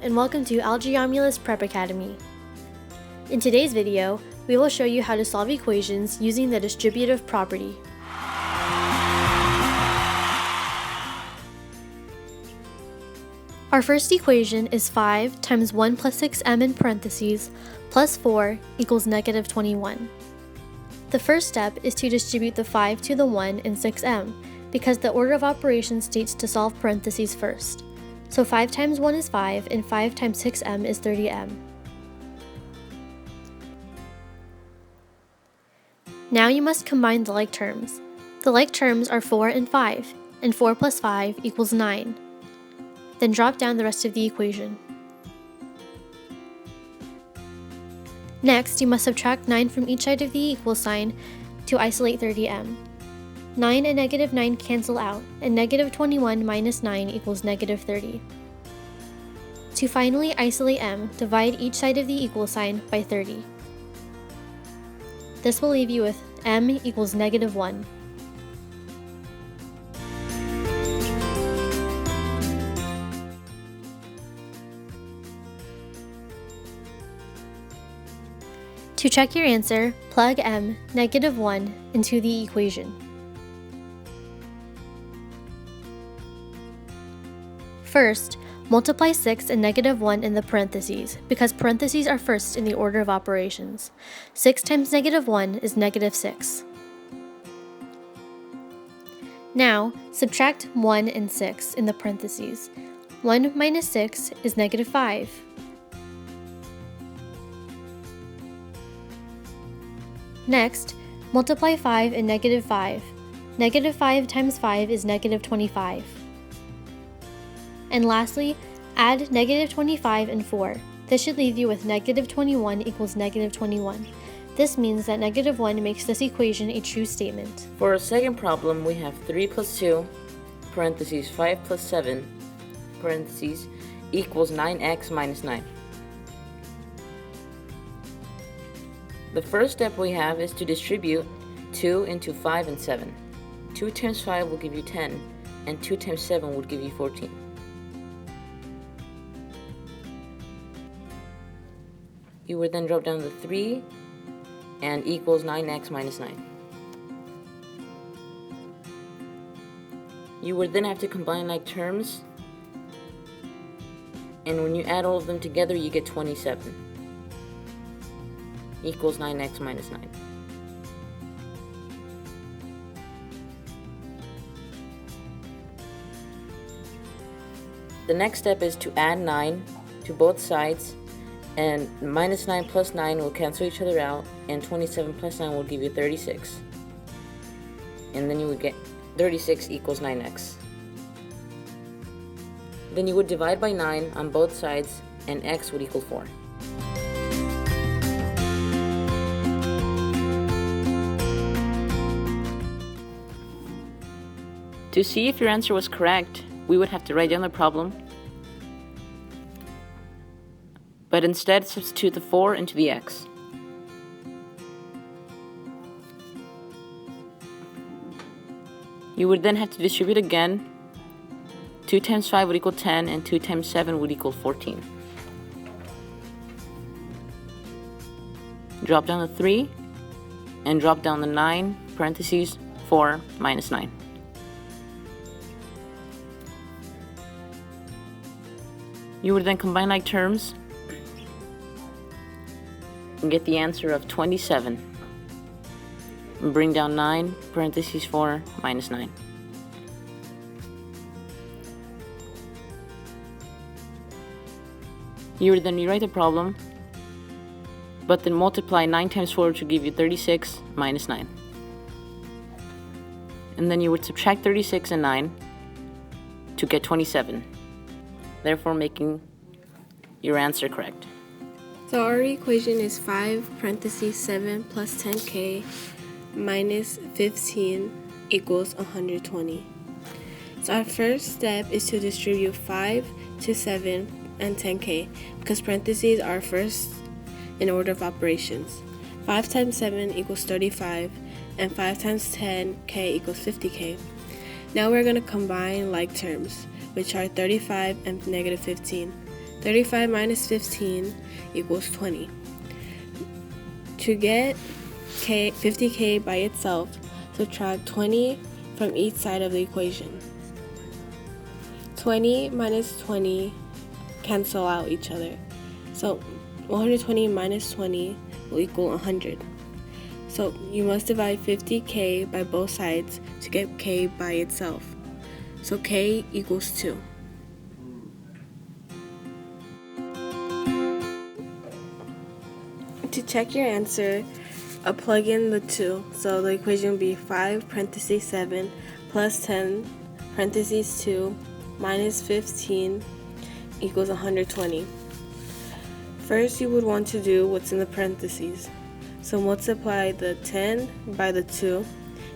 and welcome to Algebra Prep Academy. In today's video, we will show you how to solve equations using the distributive property. Our first equation is 5 times 1 plus 6m in parentheses plus 4 equals negative 21. The first step is to distribute the 5 to the 1 in 6m, because the order of operations states to solve parentheses first. So 5 times 1 is 5, and 5 times 6m is 30m. Now you must combine the like terms. The like terms are 4 and 5, and 4 plus 5 equals 9. Then drop down the rest of the equation. Next, you must subtract 9 from each side of the equal sign to isolate 30m. 9 and negative 9 cancel out, and negative 21 minus 9 equals negative 30. To finally isolate m, divide each side of the equal sign by 30. This will leave you with m equals negative 1. To check your answer, plug m, negative 1, into the equation. First, multiply 6 and negative 1 in the parentheses, because parentheses are first in the order of operations. 6 times negative 1 is negative 6. Now, subtract 1 and 6 in the parentheses. 1 minus 6 is negative 5. Next, multiply 5 and negative 5. Negative 5 times 5 is negative 25. And lastly, add negative 25 and 4. This should leave you with negative 21 equals negative 21. This means that negative 1 makes this equation a true statement. For our second problem, we have 3 plus 2, parentheses 5 plus 7, parentheses, equals 9x minus 9. The first step we have is to distribute 2 into 5 and 7. 2 times 5 will give you 10, and 2 times 7 would give you 14. You would then drop down the 3 and equals 9x minus 9. You would then have to combine like terms, and when you add all of them together you get 27 equals 9x minus 9. The next step is to add 9 to both sides, and minus 9 plus 9 will cancel each other out, and 27 plus 9 will give you 36. And then you would get 36 equals 9x. Then you would divide by 9 on both sides, and x would equal 4. To see if your answer was correct, we would have to write down the problem, but instead substitute the 4 into the x. You would then have to distribute again. 2 times 5 would equal 10, and 2 times 7 would equal 14. Drop down the 3, and drop down the 9, parentheses, 4 minus 9. You would then combine like terms and get the answer of 27. And bring down 9, parentheses 4, minus 9. You would then rewrite the problem, but then multiply 9 times 4 to give you 36 minus 9. And then you would subtract 36 and 9 to get 27, therefore making your answer correct. So our equation is 5 parentheses 7 plus 10k minus 15 equals 120. So our first step is to distribute 5 to 7 and 10k, because parentheses are first in order of operations. 5 times 7 equals 35, and 5 times 10k equals 50k. Now we're going to combine like terms, which are 35 and negative 15. 35 minus 15 equals 20. To get 50k by itself, subtract 20 from each side of the equation. 20 minus 20 cancel out each other. So 120 minus 20 will equal 100. So you must divide 50k by both sides to get k by itself. So k equals 2. To check your answer, plug in the 2. So the equation will be 5 parentheses 7 plus 10 parentheses 2 minus 15 equals 120. First, you would want to do what's in the parentheses. So multiply the 10 by the 2,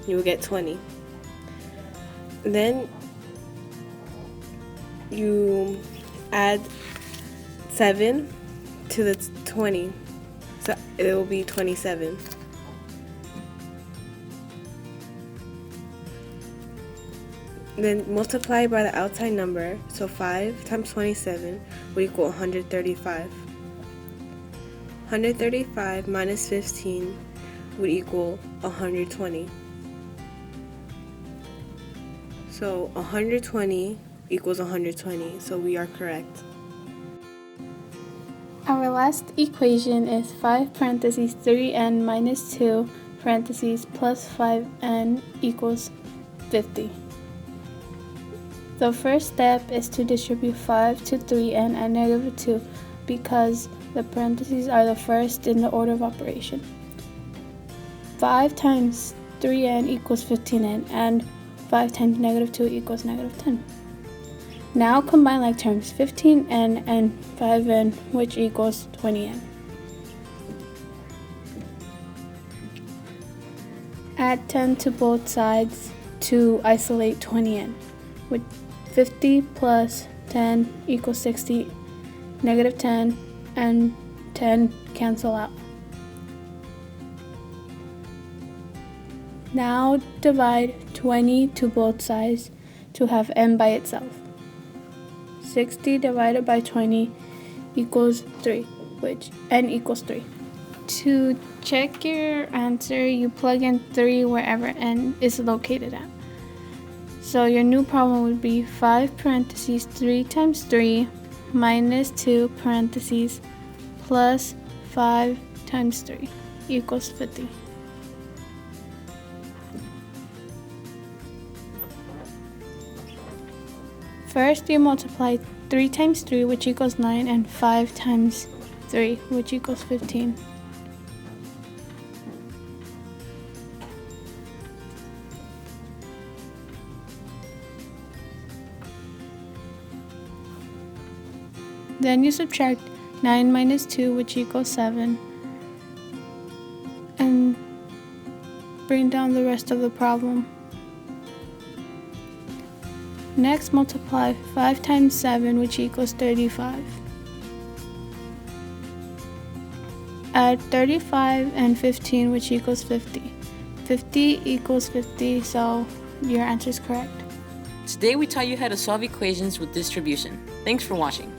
you will get 20. Then you add 7 to the 20, so it will be 27. Then multiply by the outside number, so 5 times 27 will equal 135. 135 minus 15 would equal 120. So 120 equals 120, so we are correct. Our last equation is 5 parentheses 3n minus 2 parentheses plus 5n equals 50. The first step is to distribute 5 to 3n and negative 2 because the parentheses are the first in the order of operation. 5 times 3n equals 15n and 5 times negative 2 equals negative 10. Now combine like terms 15n and 5n, which equals 20n. Add 10 to both sides to isolate 20n, with 50 plus 10 equals 60, negative 10 and 10 cancel out. Now divide 20 to both sides to have n by itself. 60 divided by 20 equals 3, which n equals 3. To check your answer, you plug in 3 wherever n is located at. So your new problem would be 5 parentheses 3 times 3 minus 2 parentheses plus 5 times 3 equals 50. First, you multiply 3 times 3, which equals 9, and 5 times 3, which equals 15. Then you subtract 9 minus 2, which equals 7, and bring down the rest of the problem. Next, multiply 5 times 7, which equals 35. Add 35 and 15, which equals 50. 50 equals 50, so your answer is correct. Today we taught you how to solve equations with distribution. Thanks for watching.